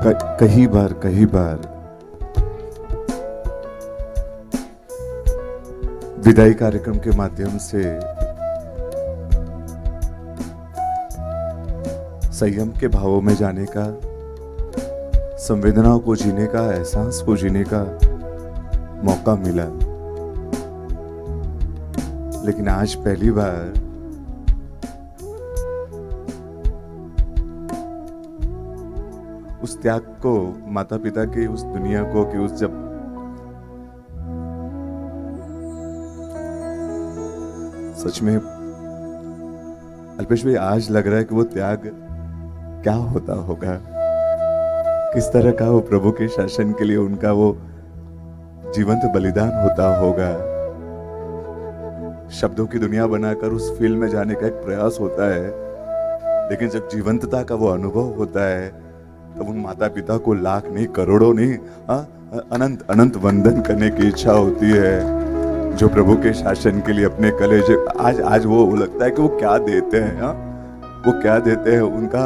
कई बार विदाई कार्यक्रम के माध्यम से संयम के भावों में जाने का, संवेदनाओं को जीने का, एहसास को जीने का मौका मिला। लेकिन आज पहली बार उस त्याग को, माता पिता की उस दुनिया को, कि उस जब सच में अल्पेश भाई आज लग रहा है कि वो त्याग क्या होता होगा, किस तरह का वो प्रभु के शासन के लिए उनका वो जीवंत बलिदान होता होगा। शब्दों की दुनिया बनाकर उस फील्ड में जाने का एक प्रयास होता है, लेकिन जब जीवंतता का वो अनुभव होता है तब उन माता पिता को लाख नहीं, करोड़ों नहीं, अनंत अनंत वंदन करने की इच्छा होती है, जो प्रभु के शासन के लिए अपने कलेजे आज वो लगता है कि वो क्या देते हैं, वो क्या देते हैं। उनका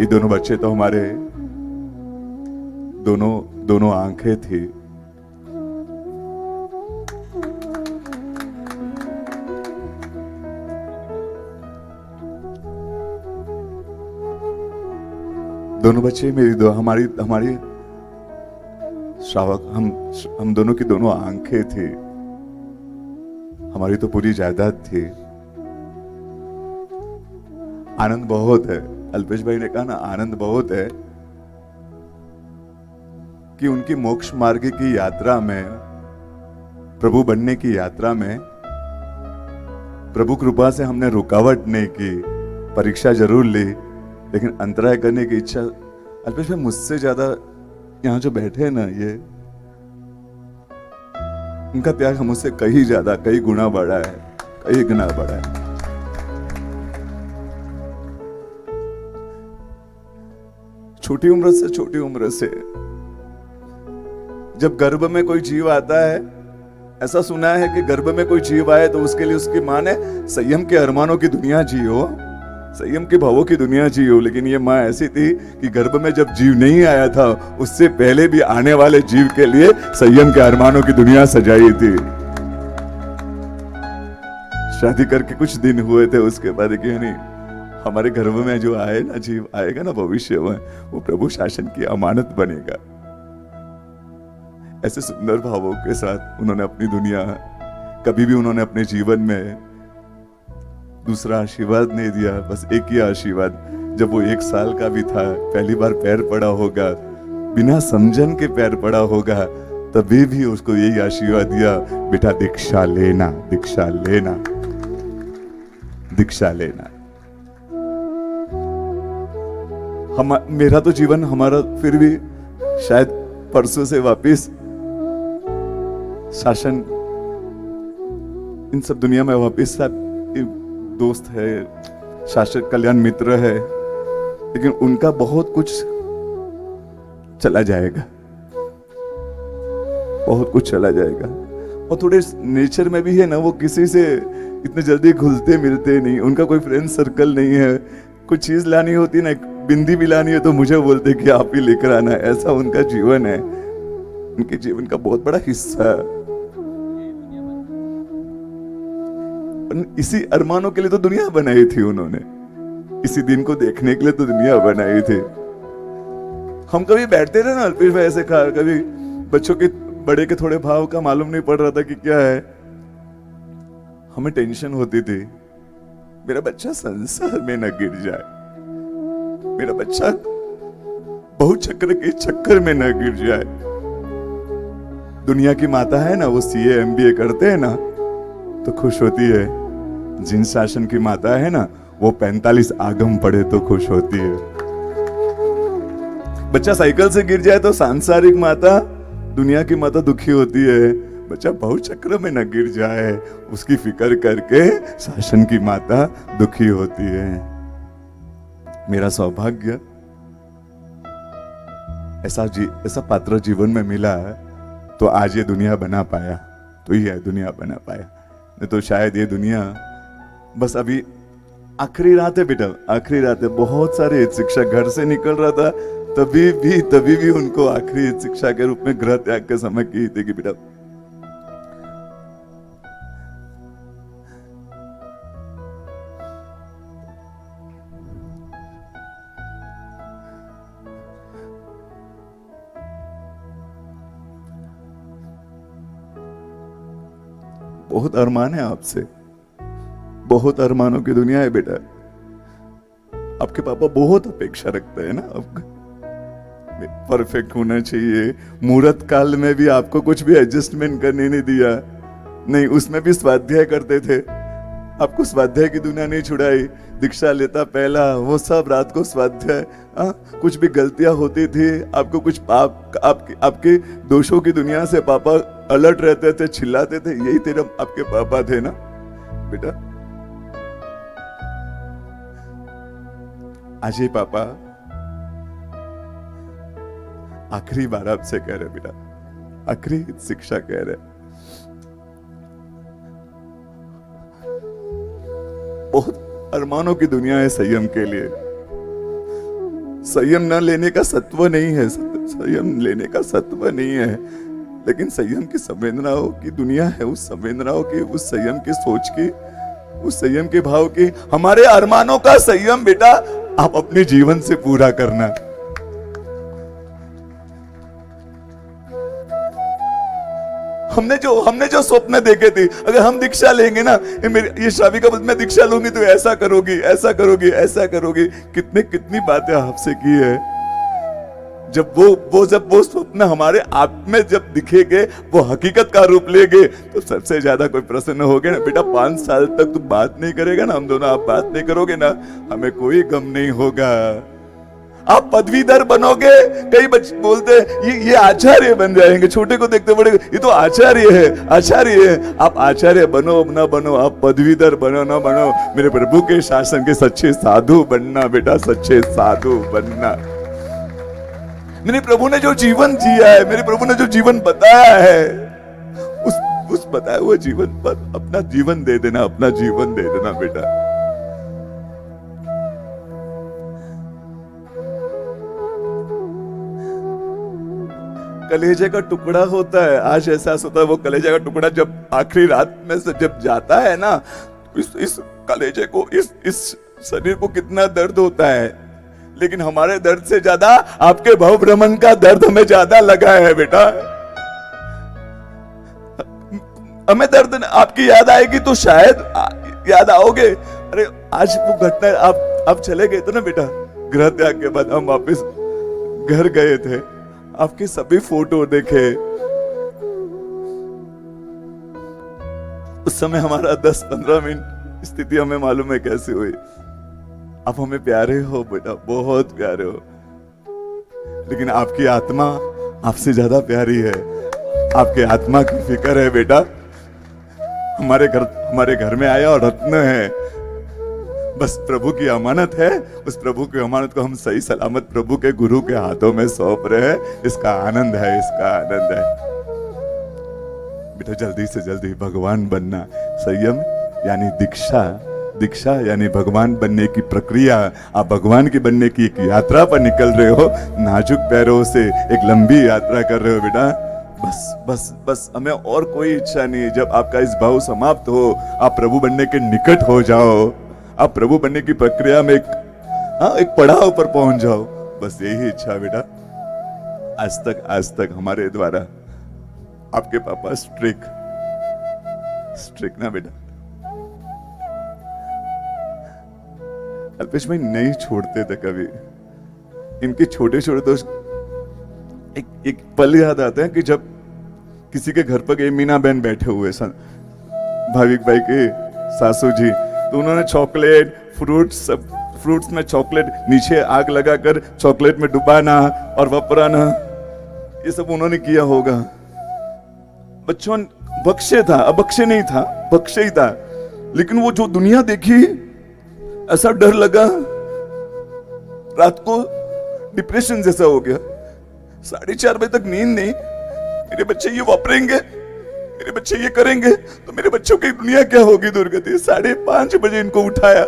ये दोनों बच्चे तो हमारे दोनों आंखें थी। दोनों बच्चे मेरी हमारी श्रावक, हम दोनों की दोनों आंखें थी, हमारी तो पूरी जायदाद थी। आनंद बहुत है, अल्पेश भाई ने कहा ना, आनंद बहुत है कि उनकी मोक्ष मार्ग की यात्रा में, प्रभु बनने की यात्रा में प्रभु कृपा से हमने रुकावट नहीं की। परीक्षा जरूर ली, लेकिन अंतराय करने की इच्छा, अल्पेश भाई मुझसे ज्यादा यहाँ जो बैठे हैं ना, ये उनका त्याग मुझसे कहीं ज्यादा, कई गुना बड़ा है, कई गुना बड़ा है। छोटी उम्र से जब गर्भ में कोई जीव आता है, ऐसा सुना है कि गर्भ में कोई जीव आए तो उसके लिए उसकी मां ने संयम के अरमानों की दुनिया जियो, संयम के भावों की दुनिया जियो। लेकिन ये माँ ऐसी थी कि गर्भ में जब जीव नहीं आया था, उससे पहले भी आने वाले जीव के लिए संयम के अरमानों की दुनिया सजाई थी। शादी करके कुछ दिन हुए थे, उसके बाद कि यानी हमारे गर्भ में जो आए ना जीव, आएगा ना भविष्य में, वो प्रभु शासन की अमानत बनेगा। ऐसे सुंदर भावों के साथ उन्होंने अपनी दुनिया, कभी भी उन्होंने अपने जीवन में दूसरा आशीर्वाद नहीं दिया, बस एक ही आशीर्वाद। जब वो 1 साल का भी था, पहली बार पैर पड़ा होगा, बिना समझन के पैर पड़ा होगा, तभी भी उसको यही आशीर्वाद दिया, बेटा दीक्षा लेना, दीक्षा लेना, दीक्षा लेना। मेरा तो जीवन, हमारा फिर भी शायद परसों से वापिस शासन, इन सब दुनिया में वापिस दोस्त है, शासक कल्याण मित्र है, लेकिन उनका बहुत कुछ चला जाएगा, बहुत कुछ चला जाएगा। और थोड़े नेचर में भी है ना, वो किसी से इतने जल्दी घुलते मिलते नहीं, उनका कोई फ्रेंड सर्कल नहीं है। कुछ चीज लानी होती ना, बिंदी भी लानी है तो मुझे बोलते कि आप ही लेकर आना, ऐसा उनका जीवन है, उनके जीवन का बहुत बड़ा हिस्सा है। इसी अरमानों के लिए तो दुनिया बनाई थी उन्होंने, इसी दिन को देखने के लिए तो दुनिया बनाई थी। हम कभी बैठते थे ना अल्पेश भाई ऐसे, कभी बच्चों के, बड़े के थोड़े भाव का मालूम नहीं पड़ रहा था कि क्या है, हमें टेंशन होती थी, मेरा बच्चा संसार में न गिर जाए, मेरा बच्चा बहुचक्र के चक्कर में न गिर जाए। दुनिया की माता है ना, वो CA MBA करते हैं ना तो खुश होती है, जिन शासन की माता है ना, वो 45 आगम पढ़े तो खुश होती है। बच्चा साइकिल से गिर जाए तो सांसारिक माता, दुनिया की माता दुखी होती है, बच्चा बहुचक्र में न गिर जाए उसकी फिक्र करके शासन की माता दुखी होती है। मेरा सौभाग्य ऐसा पात्र जीवन में मिला है, तो आज ये दुनिया बना पाया, तो ये दुनिया बना पाया। नहीं तो शायद ये दुनिया बस अभी आखिरी रात है बेटा, आखिरी रात है। बहुत सारे शिक्षक घर से निकल रहा था, तभी भी उनको आखिरी शिक्षा के रूप में गृह त्याग के समय की थी कि बेटा बहुत अरमान है आपसे, बहुत अरमानों की दुनिया है बेटा। आपके पापा बहुत अपेक्षा रखते हैं ना आपका, परफेक्ट होना चाहिए। मुहूर्त काल में भी आपको कुछ भी एडजस्टमेंट करने नहीं दिया, नहीं उसमें भी स्वाध्याय करते थे, आपको स्वाध्याय की दुनिया नहीं छुड़ाई। दीक्षा लेता पहला वो सब रात को स्वाध्याय, कुछ भी गलतियां होती थी, आपको कुछ आपके दोषों की दुनिया से पापा अलर्ट रहते थे, चिल्लाते थे, यही तेरा आपके पापा थे ना बेटा। आज ये पापा आखिरी बार आपसे कह रहे बेटा, आखिरी शिक्षा कह रहे, बहुत अरमानों की दुनिया है संयम के लिए। संयम न लेने का सत्व नहीं है, संयम लेने का सत्व नहीं है, लेकिन संयम की संवेदनाओं की दुनिया है, उस संवेदनाओं की, उस संयम की सोच की, उस संयम के भाव की। हमारे अरमानों का संयम बेटा आप अपने जीवन से पूरा करना। हमने जो स्वप्न देखे थे, अगर हम दीक्षा लेंगे ना, ये श्राविका मैं दीक्षा लूंगी तो ऐसा करोगी, ऐसा करोगी, ऐसा करोगी, कितनी बातें आपसे की है। जब वो स्वप्न हमारे आप में जब दिखेंगे, वो हकीकत का रूप लेंगे, तो सबसे ज्यादा कोई प्रसन्न होगे ना बेटा। 5 साल तक तू बात नहीं करेगा ना, हम दोनों आप बात नहीं करोगे ना, हमें कोई गम नहीं होगा। आप पदवीधर बनोगे, कई बच्चे बोलते हैं ये आचार्य बन जाएंगे, छोटे को देखते बड़े, ये तो आचार्य है, आचार्य है। आप आचार्य बनो ना बनो, आप पदवीधर बनो ना बनो, मेरे प्रभु के शासन के सच्चे साधु बनना बेटा, सच्चे साधु बनना। मेरे प्रभु ने जो जीवन जिया है, मेरे प्रभु ने जो जीवन बताया है, उस बताए हुए जीवन पर अपना जीवन दे देना, अपना जीवन दे देना बेटा। कलेजे का टुकड़ा होता है, आज एहसास होता है वो कलेजे का टुकड़ा जब आखिरी रात में से जब जाता है ना, इस कलेजे को, इस शरीर को कितना दर्द होता है, लेकिन हमारे दर्द से ज्यादा आपके भव भ्रमण का दर्द हमें ज्यादा लगा है बेटा। हमें दर्द आपकी याद आएगी तो शायद याद आओगे, अरे आज वो घटना, आप चले गए थे ना बेटा, गृह त्याग के बाद हम वापस घर गए थे, आपके सभी फोटो देखे, उस समय हमारा 10-15 मिनट स्थिति हमें मालूम है कैसी हुई। आप हमें प्यारे हो बेटा, बहुत प्यारे हो, लेकिन आपकी आत्मा आपसे ज्यादा प्यारी है, आपके आत्मा की फिक्र है बेटा। हमारे घर में आया और रत्न है, बस प्रभु की अमानत है, उस प्रभु की अमानत को हम सही सलामत प्रभु के गुरु के हाथों में सौंप रहे हैं। इसका आनंद है, इसका आनंद है बेटा। जल्दी से जल्दी भगवान बनना। संयम यानी दीक्षा यानी भगवान बनने की प्रक्रिया। आप भगवान की बनने की एक यात्रा पर निकल रहे हो, नाजुक पैरों से एक लंबी यात्रा कर रहे हो बेटा। बस हमें और कोई इच्छा नहीं। जब आपका इस भाव समाप्त हो, आप प्रभु बनने के निकट हो जाओ, आप प्रभु बनने की प्रक्रिया में एक पड़ाव पर पहुंच जाओ, बस यही इच्छा बेटा। आज तक हमारे द्वारा आपके पापा स्ट्रिक ना बेटा। अल्पेश भाई नहीं छोड़ते थे कभी। इनके छोटे छोटे दोस्त एक पल याद आते हैं कि जब किसी के घर पर मीना बहन बैठे हुए सन, भाविक भाई के सासू जी, तो उन्होंने चॉकलेट, फ्रूट्स में चॉकलेट, नीचे आग लगाकर चॉकलेट में डुबाना और वापराना, ये सब उन्होंने किया होगा। बच्चों बख्शे था, अबख्शे नहीं था, बख्शे ही था। लेकिन वो जो दुनिया देखी, ऐसा डर लगा, रात को डिप्रेशन जैसा हो गया। 4:30 बजे तक नींद नहीं। मेरे बच्चे ये वापरेंगे, मेरे बच्चे ये करेंगे तो मेरे बच्चों की दुनिया क्या होगी, दुर्गति। 5:30 बजे इनको उठाया,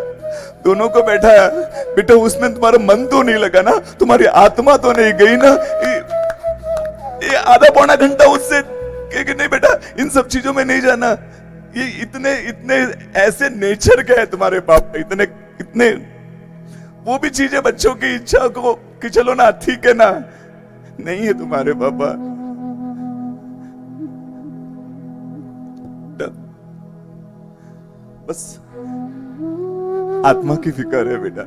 दोनों को बैठाया, बेटा उसमें तुम्हारा मन तो नहीं लगा ना, तुम्हारी आत्मा तो नहीं गई ना? ये आधा पौना घंटा उससे कि नहीं बेटा इन सब चीजों में नहीं जाना, ये इतने इतने ऐसे नेचर के है तुम्हारे पापा, इतने इतने वो भी चीजें बच्चों की इच्छा को कि चलो ना ठीक है ना, नहीं है तुम्हारे पापा। बस आत्मा की फिक्र है बेटा,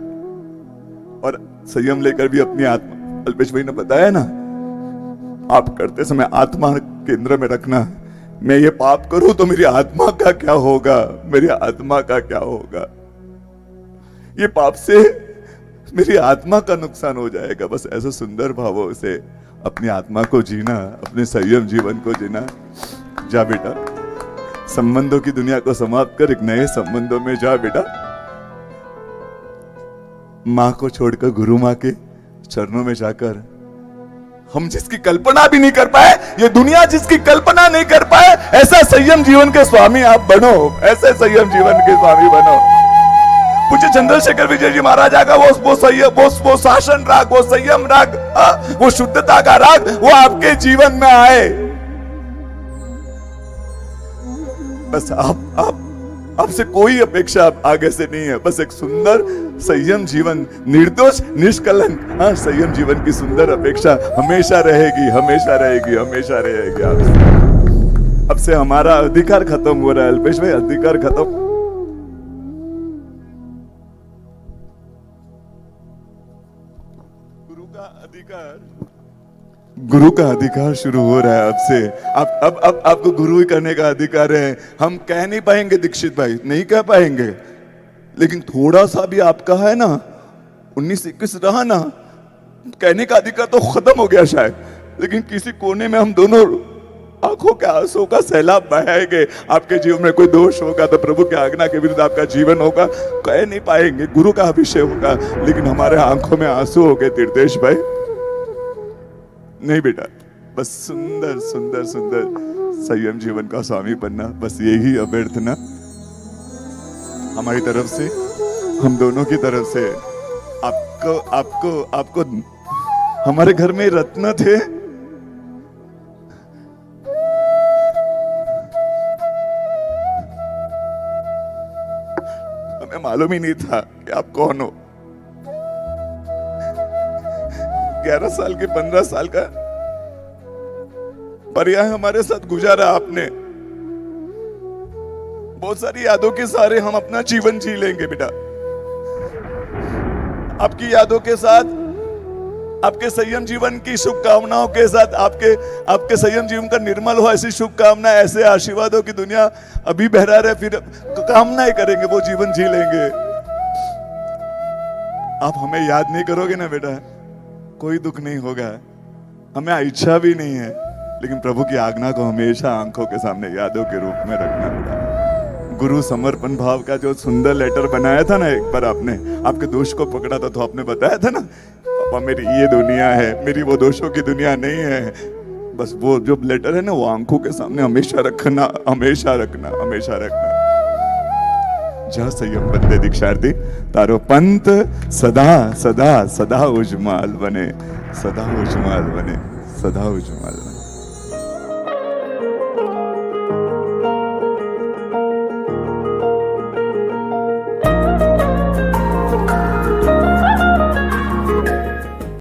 और संयम लेकर भी अपनी आत्मा, अल्पेश भाई ने बताया ना, आप करते समय आत्मा केंद्र में रखना। मैं ये पाप करूं तो मेरी आत्मा का क्या होगा, मेरी आत्मा का क्या होगा, ये पाप से मेरी आत्मा का नुकसान हो जाएगा। बस ऐसे सुंदर भावों से अपनी आत्मा को जीना, अपने संयम जीवन को जीना। जा बेटा, संबंधों की दुनिया को समाप्त कर एक नए संबंधों में जा बेटा। मां को छोड़कर गुरु मां के चरणों में जाकर, हम जिसकी कल्पना भी नहीं कर पाए, ये दुनिया जिसकी कल्पना नहीं कर पाए, ऐसा संयम जीवन के स्वामी आप बनो, ऐसे संयम जीवन के स्वामी बनो। पूज्य चंद्रशेखर विजय जी महाराज का वो संयम, वो शासन राग, वो संयम राग, वो शुद्धता का राग, वो आपके जीवन में आए। बस आपसे कोई अपेक्षा आगे से नहीं है, बस एक सुंदर संयम जीवन, निर्दोष निष्कलंक संयम जीवन की सुंदर अपेक्षा हमेशा रहेगी, हमेशा रहेगी, हमेशा रहेगी आपसे। अब से हमारा अधिकार खत्म हो रहा है अल्पेश भाई, अधिकार खत्म। गुरु का अधिकार शुरू हो रहा है अब से। अब आपको गुरु ही करने का अधिकार है। हम कह नहीं पाएंगे दीक्षित भाई, नहीं कह पाएंगे, लेकिन थोड़ा सा भी आपका है ना, 19-21 रहा ना, कहने का अधिकार तो खत्म हो गया शायद, लेकिन किसी कोने में हम दोनों आंखों के आंसू का सैलाब बहाएंगे। आपके जीवन में कोई दोष होगा तो प्रभु की आज्ञा के विरुद्ध आपका जीवन होगा, कह नहीं पाएंगे, गुरु का अभिषेक होगा, लेकिन हमारे आंखों में आंसू हो गए तीर्थेश भाई। नहीं बेटा, बस सुंदर सुंदर सुंदर संयम जीवन का स्वामी बनना, बस यही अभ्यर्थना हमारी तरफ से, हम दोनों की तरफ से। आपको आपको आपको हमारे घर में रत्न थे, हमें मालूम ही नहीं था कि आप कौन हो। 11 साल के 15 साल का पर्याय हमारे साथ गुजारा आपने। बहुत सारी यादों के सारे हम अपना जीवन जी लेंगे बेटा, आपकी यादों के साथ, आपके संयम जीवन की शुभकामनाओं के साथ, आपके संयम जीवन का निर्मल हो ऐसी शुभकामना, ऐसे आशीर्वादों की दुनिया अभी बहरा रहे, फिर कामनाएं करेंगे, वो जीवन जी लेंगे। आप हमें याद नहीं करोगे ना बेटा, कोई दुख नहीं होगा, हमें इच्छा भी नहीं है, लेकिन प्रभु की आज्ञा को हमेशा आंखों के सामने यादों के रूप में रखना बेटा। गुरु समर्पण भाव का जो सुंदर लेटर बनाया था ना, एक बार आपने आपके दोष को पकड़ा था तो आपने बताया था ना, पापा मेरी ये दुनिया है, मेरी वो दोषों की दुनिया नहीं है। बस वो जो लेटर है ना, वो आंखों के सामने हमेशा रखना, हमेशा रखना, हमेशा रखना। जहाँ संयम बंदे दीक्षार्थी, तारो पंथ सदा सदा सदा उजमाल बने, सदा उजमाल बने, सदा उजमाल बने।